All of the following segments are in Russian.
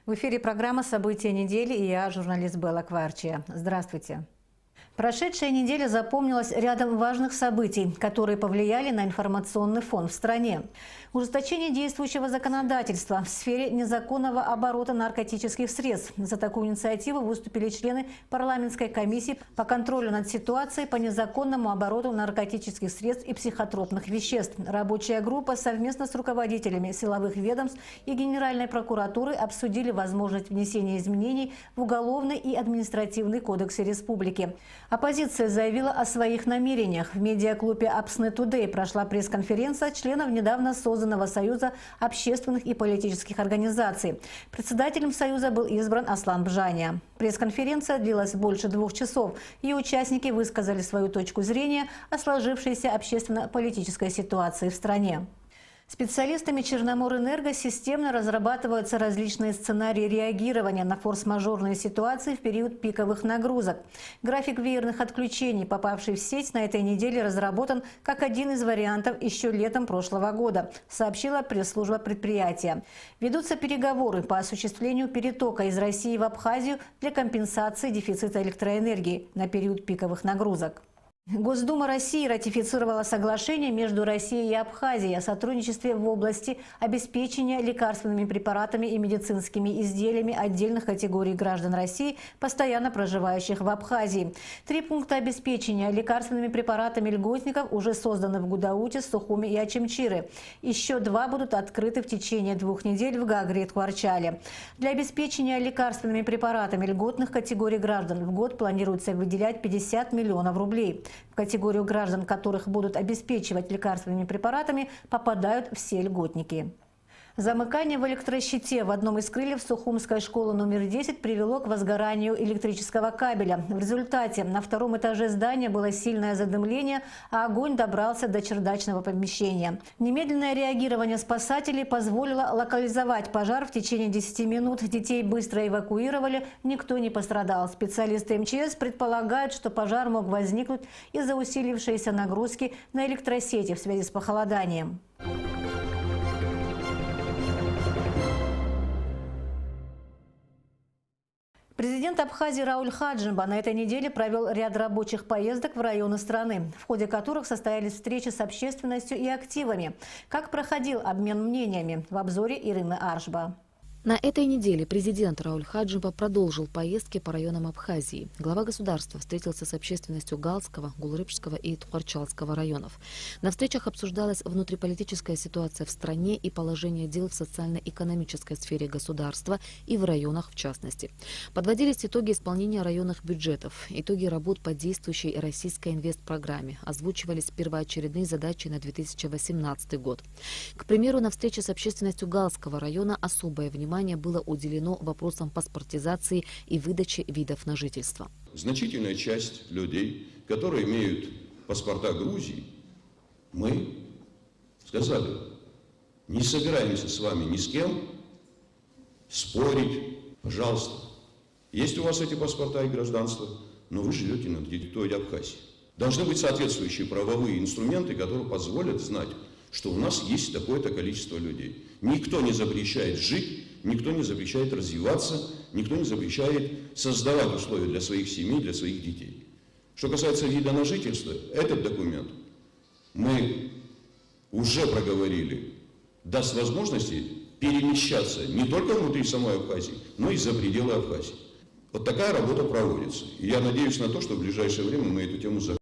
В эфире программа «События недели» и я, журналист Белла Кварчия. Здравствуйте. Прошедшая неделя запомнилась рядом важных событий, которые повлияли на информационный фон в стране. Ужесточение действующего законодательства в сфере незаконного оборота наркотических средств. За такую инициативу выступили члены парламентской комиссии по контролю над ситуацией по незаконному обороту наркотических средств и психотропных веществ. Рабочая группа совместно с руководителями силовых ведомств и Генеральной прокуратуры обсудили возможность внесения изменений в Уголовный и Административный кодексы республики. Оппозиция заявила о своих намерениях. В медиаклубе «Апсне Тудей» прошла пресс-конференция членов недавно созданного Союза общественных и политических организаций. Председателем Союза был избран Аслан Бжаня. Пресс-конференция длилась больше 2 часов. Ее участники высказали свою точку зрения о сложившейся общественно-политической ситуации в стране. Специалистами Черноморэнерго системно разрабатываются различные сценарии реагирования на форс-мажорные ситуации в период пиковых нагрузок. График веерных отключений, попавший в сеть, на этой неделе разработан как один из вариантов еще летом прошлого года, сообщила пресс-служба предприятия. Ведутся переговоры по осуществлению перетока из России в Абхазию для компенсации дефицита электроэнергии на период пиковых нагрузок. Госдума России ратифицировала соглашение между Россией и Абхазией о сотрудничестве в области обеспечения лекарственными препаратами и медицинскими изделиями отдельных категорий граждан России, постоянно проживающих в Абхазии. 3 пункта обеспечения лекарственными препаратами льготников уже созданы в Гудауте, Сухуми и Ачимчире. Еще 2 будут открыты в течение 2 недель в Гагре и Тхуарчале. Для обеспечения лекарственными препаратами льготных категорий граждан в год планируется выделять 50 миллионов рублей. В категорию граждан, которых будут обеспечивать лекарственными препаратами, попадают все льготники. Замыкание в электрощите в одном из крыльев Сухумской школы номер 10 привело к возгоранию электрического кабеля. В результате на 2-м этаже здания было сильное задымление, а огонь добрался до чердачного помещения. Немедленное реагирование спасателей позволило локализовать пожар в течение 10 минут. Детей быстро эвакуировали, никто не пострадал. Специалисты МЧС предполагают, что пожар мог возникнуть из-за усилившейся нагрузки на электросети в связи с похолоданием. Президент Абхазии Рауль Хаджимба на этой неделе провел ряд рабочих поездок в районы страны, в ходе которых состоялись встречи с общественностью и активами. Как проходил обмен мнениями, в обзоре Ирины Аршба. На этой неделе президент Рауль Хаджимба продолжил поездки по районам Абхазии. Глава государства встретился с общественностью Галского, Гулрыпского и Тхуарчалского районов. На встречах обсуждалась внутриполитическая ситуация в стране и положение дел в социально-экономической сфере государства и в районах в частности. Подводились итоги исполнения районных бюджетов, итоги работ по действующей российской инвестпрограмме, озвучивались первоочередные задачи на 2018 год. К примеру, на встрече с общественностью Галского района особое внимание было уделено вопросам паспортизации и выдачи видов на жительство. Значительная часть людей, которые имеют паспорта Грузии, мы сказали, не собираемся с вами ни с кем спорить, пожалуйста. Есть у вас эти паспорта и гражданство, но вы живете на территории Абхазии. Должны быть соответствующие правовые инструменты, которые позволят знать, что у нас есть такое-то количество людей. Никто не запрещает жить, никто не запрещает развиваться, никто не запрещает создавать условия для своих семей, для своих детей. Что касается вида на жительство, этот документ мы уже проговорили, даст возможности перемещаться не только внутри самой Абхазии, но и за пределы Абхазии. Вот такая работа проводится. И я надеюсь на то, что в ближайшее время мы эту тему закроем.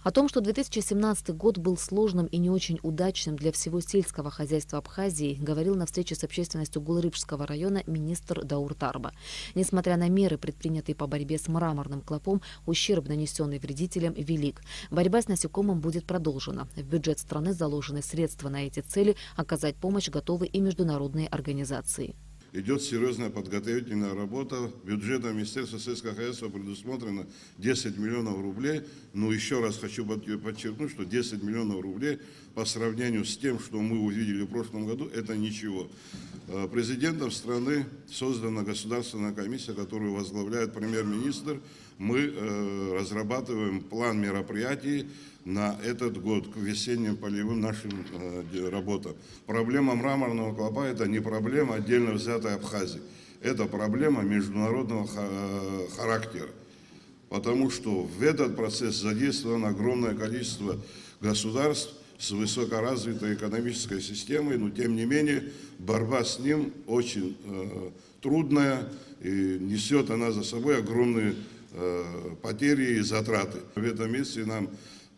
О том, что 2017 год был сложным и не очень удачным для всего сельского хозяйства Абхазии, говорил на встрече с общественностью Гулрыпского района министр Даур Тарба. Несмотря на меры, предпринятые по борьбе с мраморным клопом, ущерб, нанесенный вредителям, велик. Борьба с насекомым будет продолжена. В бюджет страны заложены средства на эти цели, оказать помощь готовы и международные организации. Идет серьезная подготовительная работа. Бюджетом Министерства сельского хозяйства предусмотрено 10 миллионов рублей. Но еще раз хочу подчеркнуть, что 10 миллионов рублей по сравнению с тем, что мы увидели в прошлом году, это ничего. Президентом страны создана государственная комиссия, которую возглавляет премьер-министр. Мы разрабатываем план мероприятий на этот год к весенним полевым нашим работам. Проблема мраморного клопа – это не проблема отдельно взятой Абхазии. это проблема международного характера, потому что в этот процесс задействовано огромное количество государств с высокоразвитой экономической системой, но тем не менее борьба с ним очень трудная, и несет она за собой огромные потери и затраты. В этом месте нам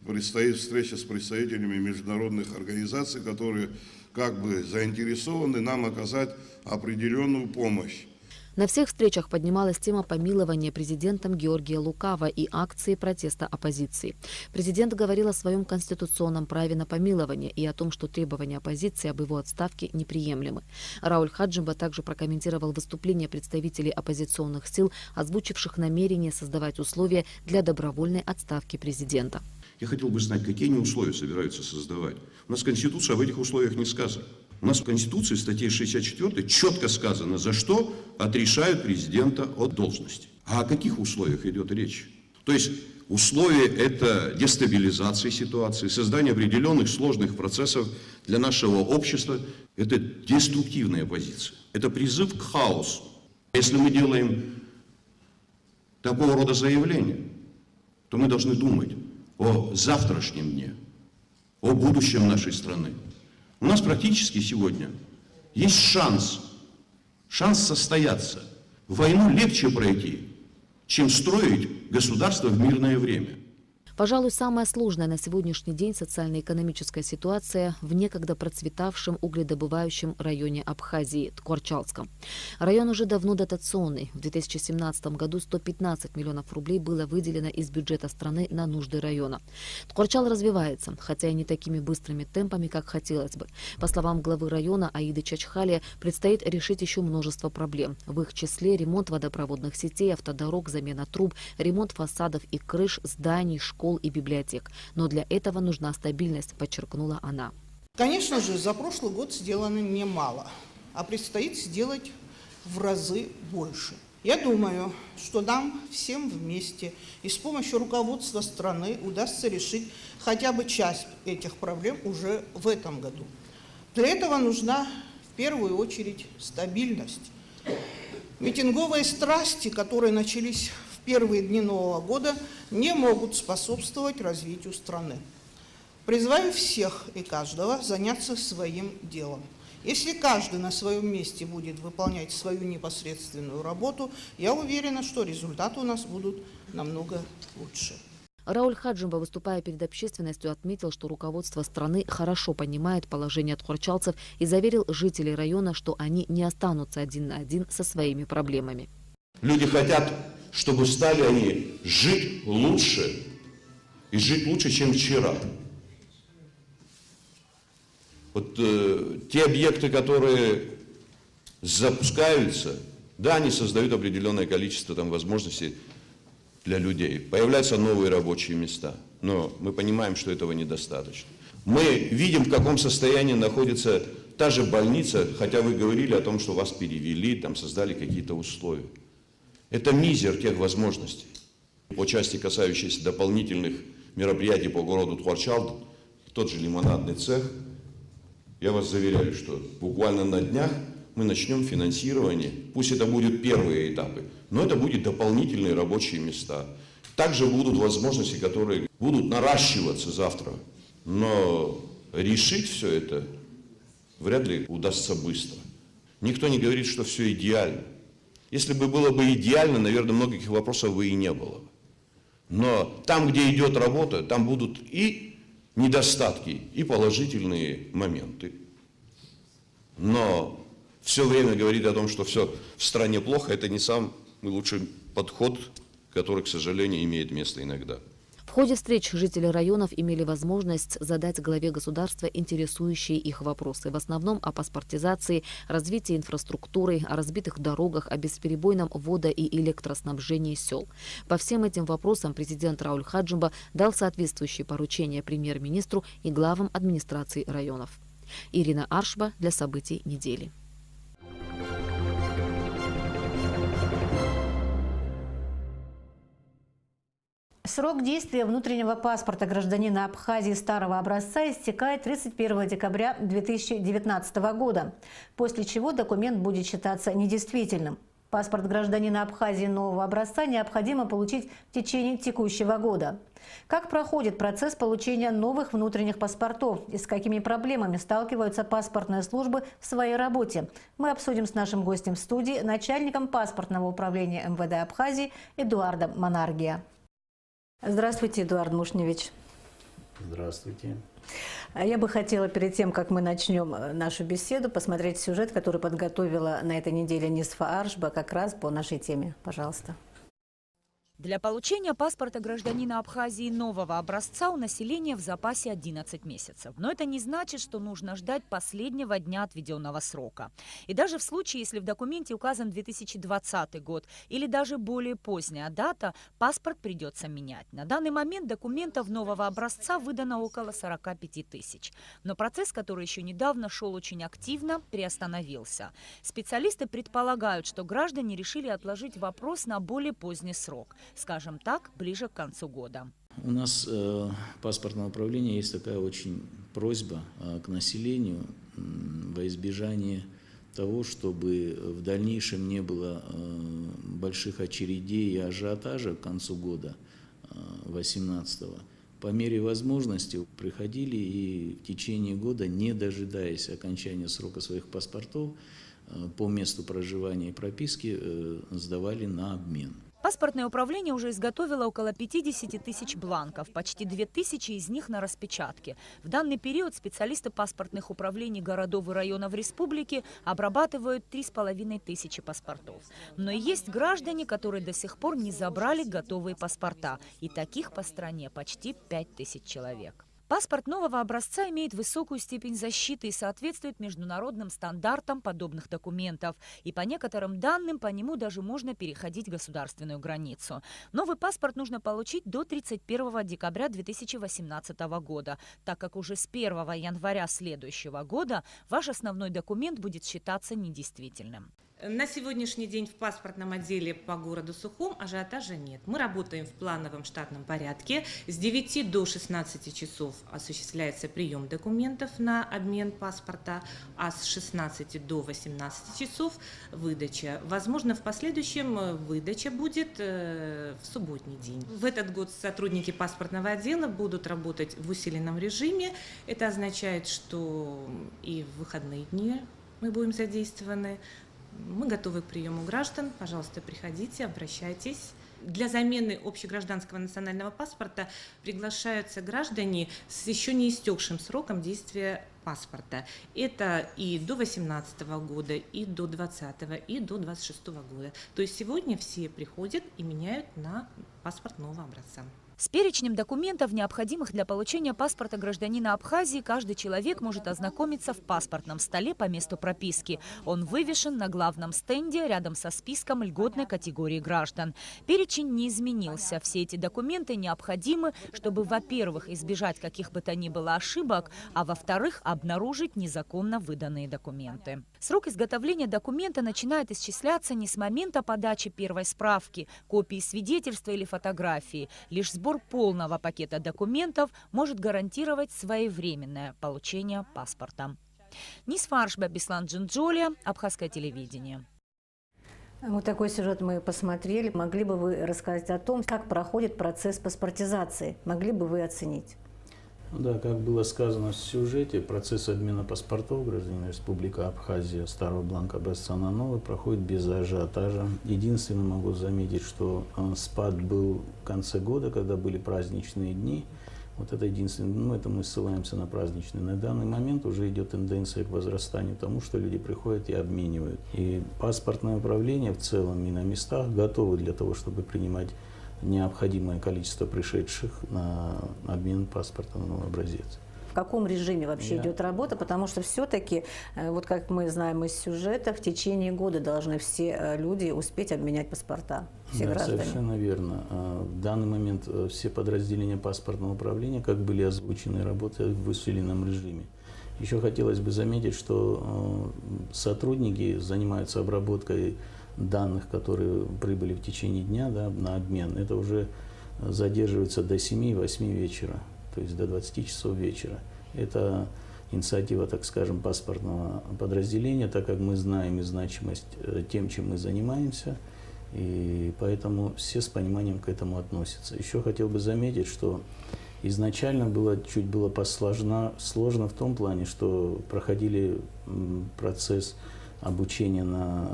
предстоит встреча с представителями международных организаций, которые как бы заинтересованы нам оказать определенную помощь. На всех встречах поднималась тема помилования президентом Георгия Лукава и акции протеста оппозиции. Президент говорил о своем конституционном праве на помилование и о том, что требования оппозиции об его отставке неприемлемы. Рауль Хаджимба также прокомментировал выступление представителей оппозиционных сил, озвучивших намерение создавать условия для добровольной отставки президента. Я хотел бы знать, какие они условия собираются создавать. У нас Конституция об этих условиях не сказана. У нас в Конституции, в статье 64, четко сказано, за что отрешают президента от должности. А о каких условиях идет речь? То есть условия – это дестабилизация ситуации, создание определенных сложных процессов для нашего общества. Это деструктивная позиция. Это призыв к хаосу. Если мы делаем такого рода заявления, то мы должны думать о завтрашнем дне, о будущем нашей страны. У нас практически сегодня есть шанс состояться. Войну легче пройти, чем строить государство в мирное время. Пожалуй, самая сложная на сегодняшний день социально-экономическая ситуация в некогда процветавшем угледобывающем районе Абхазии – Ткорчалском. Район уже давно дотационный. В 2017 году 115 миллионов рублей было выделено из бюджета страны на нужды района. Ткорчал развивается, хотя и не такими быстрыми темпами, как хотелось бы. По словам главы района Аиды Чачхалия, предстоит решить еще множество проблем. В их числе ремонт водопроводных сетей, автодорог, замена труб, ремонт фасадов и крыш, зданий, школ и библиотек. Но для этого нужна стабильность, подчеркнула она. Конечно же, за прошлый год сделано немало, а предстоит сделать в разы больше. Я думаю, что нам всем вместе и с помощью руководства страны удастся решить хотя бы часть этих проблем уже в этом году. Для этого нужна в первую очередь стабильность. Митинговые страсти, которые начались в первые дни Нового года, не могут способствовать развитию страны. Призываю всех и каждого заняться своим делом. Если каждый на своем месте будет выполнять свою непосредственную работу, я уверена, что результаты у нас будут намного лучше. Рауль Хаджимба, выступая перед общественностью, отметил, что руководство страны хорошо понимает положение ткорчалцев и заверил жителей района, что они не останутся один на один со своими проблемами. Люди хотят, чтобы стали они жить лучше, и жить лучше, чем вчера. Вот те объекты, которые запускаются, да, они создают определенное количество возможностей для людей. Появляются новые рабочие места, но мы понимаем, что этого недостаточно. Мы видим, в каком состоянии находится та же больница, хотя вы говорили о том, что вас перевели, там создали какие-то условия. Это мизер тех возможностей. По части, касающейся дополнительных мероприятий по городу Ткорчал, тот же лимонадный цех, я вас заверяю, что буквально на днях мы начнем финансирование. Пусть это будут первые этапы, но это будут дополнительные рабочие места. Также будут возможности, которые будут наращиваться завтра. Но решить все это вряд ли удастся быстро. Никто не говорит, что все идеально. Если бы было бы идеально, наверное, многих вопросов бы и не было. Но там, где идет работа, там будут и недостатки, и положительные моменты. Но все время говорить о том, что все в стране плохо, это не самый лучший подход, который, к сожалению, имеет место иногда. В ходе встреч жители районов имели возможность задать главе государства интересующие их вопросы. В основном о паспортизации, развитии инфраструктуры, о разбитых дорогах, о бесперебойном водо- и электроснабжении сел. По всем этим вопросам президент Рауль Хаджимба дал соответствующие поручения премьер-министру и главам администраций районов. Ирина Аршба для событий недели. Срок действия внутреннего паспорта гражданина Абхазии старого образца истекает 31 декабря 2019 года, после чего документ будет считаться недействительным. Паспорт гражданина Абхазии нового образца необходимо получить в течение текущего года. Как проходит процесс получения новых внутренних паспортов и с какими проблемами сталкиваются паспортные службы в своей работе, мы обсудим с нашим гостем в студии, начальником паспортного управления МВД Абхазии Эдуардом Манаргия. Здравствуйте, Эдуард Мушневич. Здравствуйте. Я бы хотела перед тем, как мы начнем нашу беседу, посмотреть сюжет, который подготовила на этой неделе Нисфа Аршба как раз по нашей теме. Пожалуйста. Для получения паспорта гражданина Абхазии нового образца у населения в запасе 11 месяцев. Но это не значит, что нужно ждать последнего дня отведенного срока. И даже в случае, если в документе указан 2020 год или даже более поздняя дата, паспорт придется менять. На данный момент документов нового образца выдано около 45 тысяч. Но процесс, который еще недавно шел очень активно, приостановился. Специалисты предполагают, что граждане решили отложить вопрос на более поздний срок. Скажем так, ближе к концу года. У нас паспортное управление есть такая очень просьба к населению во избежание того, чтобы в дальнейшем не было больших очередей и ажиотажа к концу года 2018-го. По мере возможности приходили и в течение года, не дожидаясь окончания срока своих паспортов, по месту проживания и прописки сдавали на обмен. Паспортное управление уже изготовило около 50 тысяч бланков, почти 2000 из них на распечатке. В данный период специалисты паспортных управлений городов и районов республики обрабатывают 3500 паспортов. Но и есть граждане, которые до сих пор не забрали готовые паспорта. И таких по стране почти 5000 человек. Паспорт нового образца имеет высокую степень защиты и соответствует международным стандартам подобных документов. И по некоторым данным по нему даже можно переходить государственную границу. Новый паспорт нужно получить до 31 декабря 2018 года, так как уже с 1 января следующего года ваш основной документ будет считаться недействительным. На сегодняшний день в паспортном отделе по городу Сухум ажиотажа нет. Мы работаем в плановом штатном порядке. С 9 до 16 часов осуществляется прием документов на обмен паспорта, а с 16 до 18 часов выдача. Возможно, в последующем выдача будет в субботний день. В этот год сотрудники паспортного отдела будут работать в усиленном режиме. Это означает, что и в выходные дни мы будем задействованы. Мы готовы к приему граждан. Пожалуйста, приходите, обращайтесь. Для замены общегражданского национального паспорта приглашаются граждане с еще не истекшим сроком действия паспорта. Это и до 2018 года, и до 2020, и до 2026 года. То есть сегодня все приходят и меняют на паспорт нового образца. С перечнем документов, необходимых для получения паспорта гражданина Абхазии, каждый человек может ознакомиться в паспортном столе по месту прописки. Он вывешен на главном стенде рядом со списком льготной категории граждан. Перечень не изменился. Все эти документы необходимы, чтобы, во-первых, избежать каких бы то ни было ошибок, а во-вторых, обнаружить незаконно выданные документы. Срок изготовления документа начинает исчисляться не с момента подачи первой справки, копии свидетельства или фотографии. Лишь сбор полного пакета документов может гарантировать своевременное получение паспорта. Нисфа Аршба, Беслан Джинджолия, Абхазское телевидение. Вот такой сюжет мы посмотрели. Могли бы вы рассказать о том, как проходит процесс паспортизации? Могли бы вы оценить? Да, как было сказано в сюжете, процесс обмена паспортов гражданина Республики Абхазия старого бланка образца на новый проходит без ажиотажа. Единственное, могу заметить, что спад был в конце года, когда были праздничные дни. Вот это единственное, это мы ссылаемся на праздничные. На данный момент уже идет тенденция к возрастанию тому, что люди приходят и обменивают. И паспортное управление в целом и на местах готовы для того, чтобы принимать необходимое количество пришедших на обмен паспорта на новый образец. В каком режиме вообще идет работа? Потому что все-таки, вот как мы знаем из сюжета, в течение года должны все люди успеть обменять паспорта, все граждане. Совершенно верно. В данный момент все подразделения паспортного управления, как были озвучены, работают в усиленном режиме. Еще хотелось бы заметить, что сотрудники занимаются обработкой данных, которые прибыли в течение дня, да, на обмен. Это уже задерживается до 7-8 вечера, то есть до 20 часов вечера. Это инициатива, так скажем, паспортного подразделения, так как мы знаем и значимость тем, чем мы занимаемся, и поэтому все с пониманием к этому относятся. Еще хотел бы заметить, что изначально чуть было сложно в том плане, что проходили процесс обучения на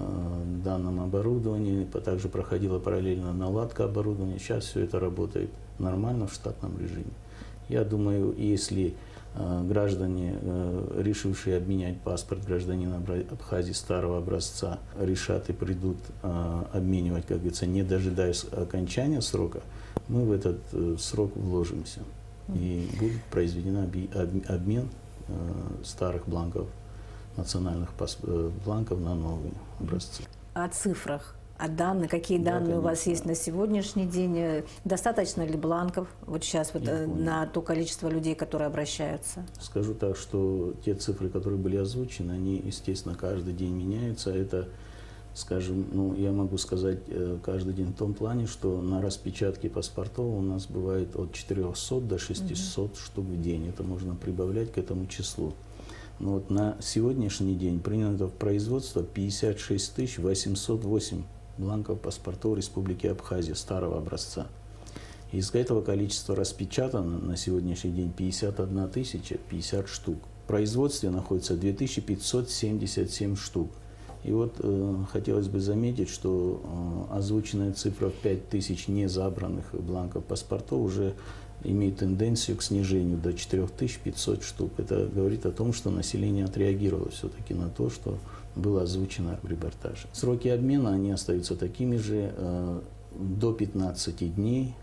данном оборудовании, также проходила параллельно наладка оборудования. Сейчас все это работает нормально в штатном режиме. Я думаю, если граждане, решившие обменять паспорт гражданина Абхазии старого образца, решат и придут обменивать, как говорится, не дожидаясь окончания срока, мы в этот срок вложимся. И будет произведен обмен старых бланков, национальных бланков на новые образцы. О цифрах, о данных, какие данные у вас есть на сегодняшний день? Достаточно ли бланков вот сейчас на то количество людей, которые обращаются? Скажу так, что те цифры, которые были озвучены, они, естественно, каждый день меняются. Это, скажем, я могу сказать каждый день в том плане, что на распечатке паспортов у нас бывает от 400 до 600 штук в день. Это можно прибавлять к этому числу. Но вот на сегодняшний день принято в производство 56 808 бланков паспортов Республики Абхазия старого образца. Из этого количества распечатано на сегодняшний день 51 050 штук. В производстве находится 2577 штук. И вот хотелось бы заметить, что озвученная цифра в 5000 незабранных бланков паспортов уже имеет тенденцию к снижению до 4500 штук. Это говорит о том, что население отреагировало все-таки на то, что было озвучено в репортаже. Сроки обмена, они остаются такими же до 15 дней.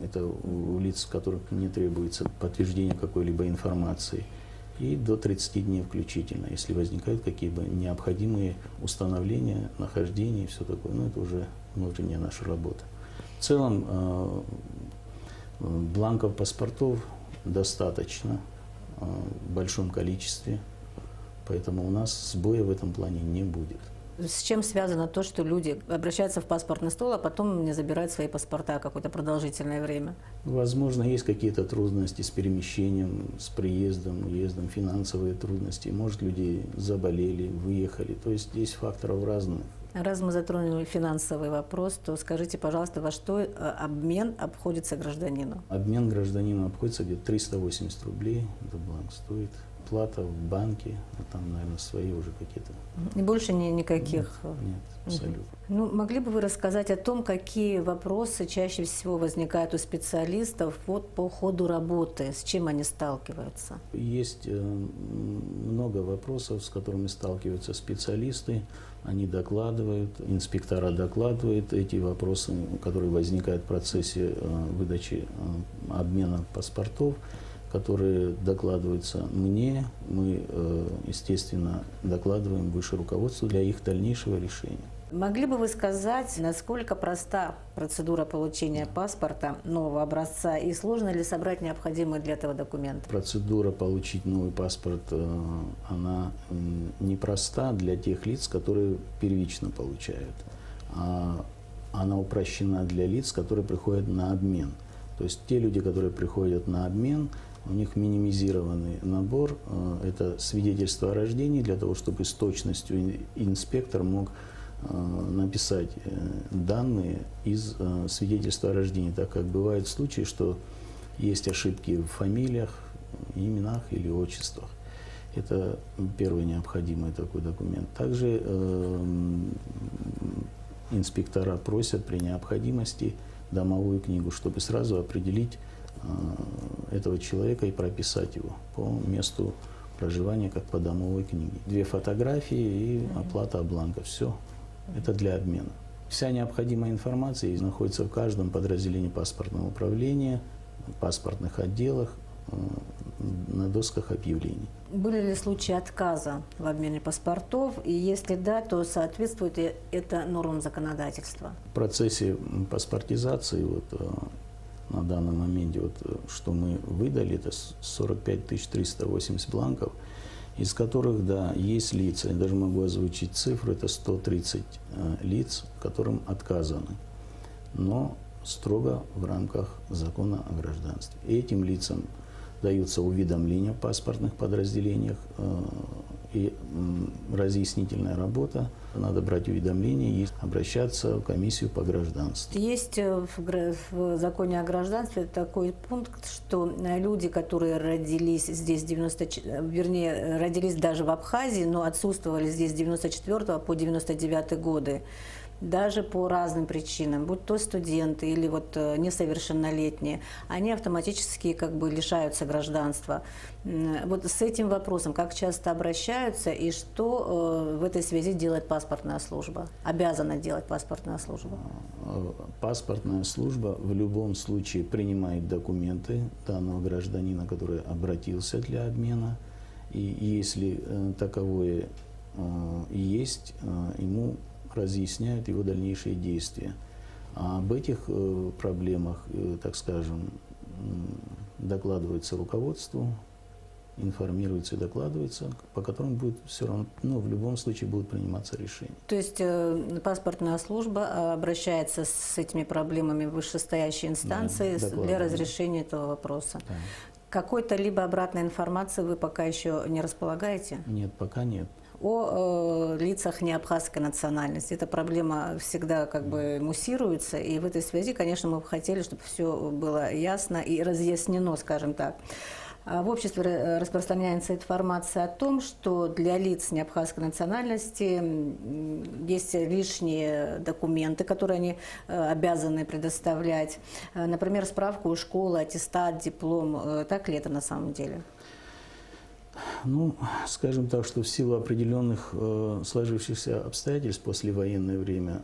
Это у лиц, которых не требуется подтверждение какой-либо информации. И до 30 дней включительно, если возникают какие-то необходимые установления, нахождения и все такое. Но это уже внутренняя наша работа. В целом, бланков паспортов достаточно в большом количестве, поэтому у нас сбоя в этом плане не будет. С чем связано то, что люди обращаются в паспортный стол, а потом не забирают свои паспорта какое-то продолжительное время? Возможно, есть какие-то трудности с перемещением, с приездом, уездом, финансовые трудности. Может, люди заболели, выехали. То есть есть факторов разных. Раз мы затронули финансовый вопрос, то скажите, пожалуйста, во что обмен обходится гражданину? Обмен гражданину обходится где-то 380 рублей. Это бланк стоит. Плата в банке, там, наверное, свои уже какие-то. И больше никаких? Нет, абсолютно. Могли бы вы рассказать о том, какие вопросы чаще всего возникают у специалистов по ходу работы, с чем они сталкиваются? Есть много вопросов, с которыми сталкиваются специалисты. Они докладывают, инспектора докладывают эти вопросы, которые возникают в процессе выдачи обмена паспортов, которые докладываются мне. Мы, естественно, докладываем выше руководству для их дальнейшего решения. Могли бы вы сказать, насколько проста процедура получения паспорта нового образца и сложно ли собрать необходимые для этого документы? Процедура получить новый паспорт, она непроста для тех лиц, которые первично получают. Она упрощена для лиц, которые приходят на обмен. То есть те люди, которые приходят на обмен, у них минимизированный набор. Это свидетельство о рождении, для того, чтобы с точностью инспектор мог написать данные из свидетельства о рождении, так как бывают случаи, что есть ошибки в фамилиях, именах или отчествах. Это первый необходимый такой документ. Также инспектора просят при необходимости домовую книгу, чтобы сразу определить этого человека и прописать его по месту проживания, как по домовой книге. 2 фотографии и оплата бланка. Все. Это для обмена. Вся необходимая информация находится в каждом подразделении паспортного управления, в паспортных отделах, на досках объявлений. Были ли случаи отказа в обмене паспортов? И если да, то соответствует ли это нормам законодательства? В процессе паспортизации на данном моменте, что мы выдали, это 45 380 бланков, из которых, да, есть лица, я даже могу озвучить цифру, это 130 лиц, которым отказано, но строго в рамках закона о гражданстве. И этим лицам даются уведомления в паспортных подразделениях и разъяснительная работа. Надо брать уведомления и обращаться в комиссию по гражданству. Есть в законе о гражданстве такой пункт, что люди, которые родились здесь родились даже в Абхазии, но отсутствовали здесь с 94 по 99 годы, даже по разным причинам, будь то студенты или вот несовершеннолетние, они автоматически как бы лишаются гражданства. Вот с этим вопросом как часто обращаются и что в этой связи делает паспортная служба? Обязана делать паспортная служба? Паспортная служба в любом случае принимает документы данного гражданина, который обратился для обмена. И если таковое есть, ему разъясняют его дальнейшие действия. А об этих проблемах, так скажем, докладывается руководству, информируется и докладывается, по которым будет все равно, в любом случае будут приниматься решения. То есть паспортная служба обращается с этими проблемами в вышестоящие инстанции для разрешения этого вопроса. Да. Какой-то либо обратной информации вы пока еще не располагаете? Нет, пока нет. О лицах неабхазской национальности. Эта проблема всегда как бы муссируется, и в этой связи, конечно, мы бы хотели, чтобы все было ясно и разъяснено, скажем так. В обществе распространяется информация о том, что для лиц неабхазской национальности есть лишние документы, которые они обязаны предоставлять. Например, справку из школы, аттестат, диплом. Так ли это на самом деле? Скажем так, что в силу определенных сложившихся обстоятельств послевоенное время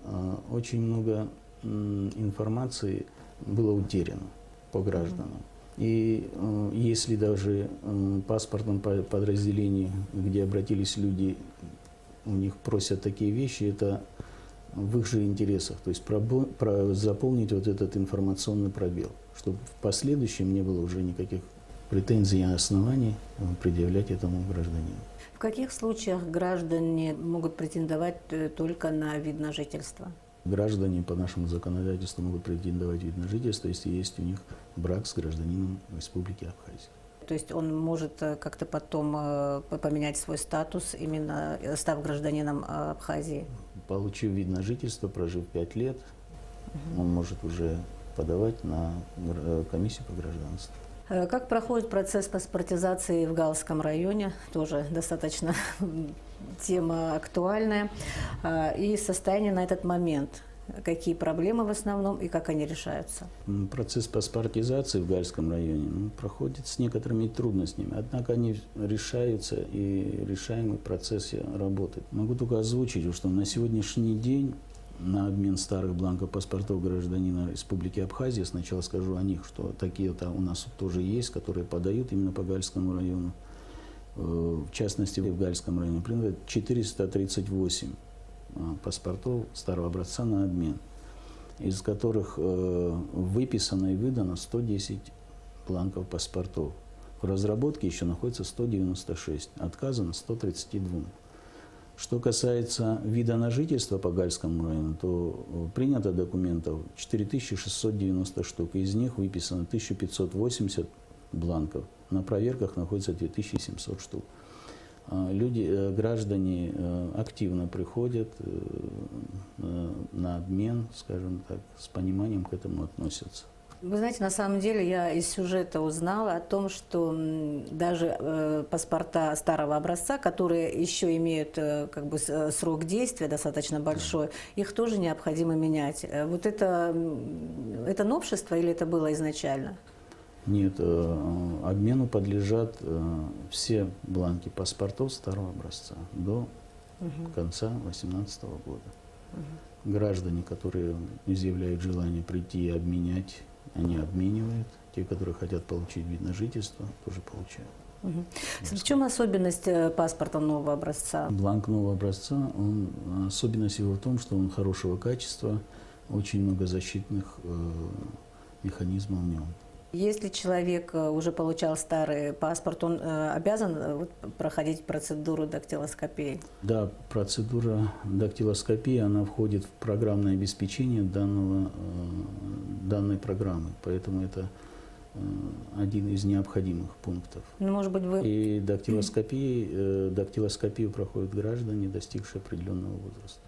очень много информации было утеряно по гражданам. И если даже в паспортном подразделении, где обратились люди, у них просят такие вещи, это в их же интересах, то есть заполнить вот этот информационный пробел, чтобы в последующем не было уже никаких претензий и оснований предъявлять этому гражданину. В каких случаях граждане могут претендовать только на вид на жительство? Граждане по нашему законодательству могут претендовать вид на жительство, если есть у них брак с гражданином Республики Абхазия. То есть он может как-то потом поменять свой статус, именно став гражданином Абхазии? Получив вид на жительство, прожив 5 лет, он может уже подавать на комиссию по гражданству. Как проходит процесс паспортизации в Галском районе? Тоже достаточно тема актуальная. И состояние на этот момент. Какие проблемы в основном и как они решаются? Процесс паспортизации в Гальском районе проходит с некоторыми трудностями. Однако они решаются и решаемый в процессе работы. Могу только озвучить, что на сегодняшний день на обмен старых бланков паспортов гражданина Республики Абхазия, сначала скажу о них, что такие-то у нас тоже есть, которые подают именно по Гальскому району. В частности, в Гальском районе принято 438 паспортов старого образца на обмен, из которых выписано и выдано 110 бланков паспортов. В разработке еще находится 196, отказано 132. Что касается вида на жительство по Гальскому району, то принято документов 4690 штук, из них выписано 1580 бланков. На проверках находится 2700 штук. Граждане активно приходят на обмен, скажем так, с пониманием к этому относятся. Вы знаете, на самом деле я из сюжета узнала о том, что даже паспорта старого образца, которые еще имеют как бы срок действия достаточно большой, их тоже необходимо менять. Вот это новшество или это было изначально? Нет, обмену подлежат все бланки паспортов старого образца до конца 2018 года. Граждане, которые изъявляют желание прийти и обменять, они обменивают. Те, которые хотят получить вид на жительство, тоже получают. В чем особенность паспорта нового образца? Бланк нового образца, особенность его в том, что он хорошего качества, очень много защитных механизмов в нем. Если человек уже получал старый паспорт, он обязан проходить процедуру дактилоскопии? Да, процедура дактилоскопии, она входит в программное обеспечение данной программы. Поэтому это один из необходимых пунктов. Ну, может быть, вы... И дактилоскопию проходят граждане, достигшие определенного возраста.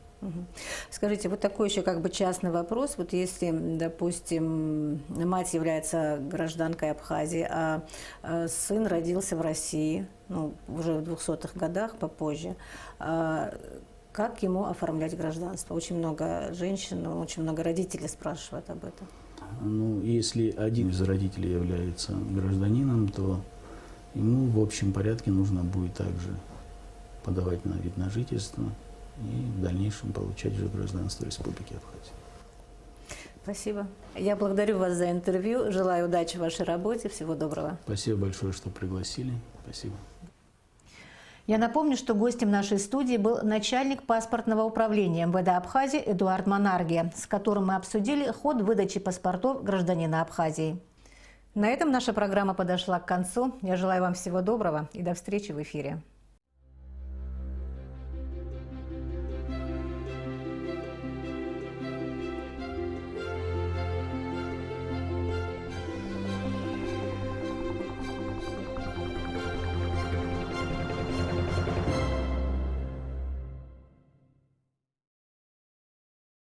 Скажите, вот такой еще как бы частный вопрос. Вот если, допустим, мать является гражданкой Абхазии, а сын родился в России, ну, уже в 200-х годах, попозже, как ему оформлять гражданство? Очень много женщин, очень много родителей спрашивают об этом. Ну, если один из родителей является гражданином, то ему в общем порядке нужно будет также подавать на вид на жительство и в дальнейшем получать же гражданство Республики Абхазия. Спасибо. Я благодарю вас за интервью. Желаю удачи в вашей работе. Всего доброго. Спасибо большое, что пригласили. Спасибо. Я напомню, что гостем нашей студии был начальник паспортного управления МВД Абхазии Эдуард Монаргия, с которым мы обсудили ход выдачи паспортов гражданина Абхазии. На этом наша программа подошла к концу. Я желаю вам всего доброго и до встречи в эфире.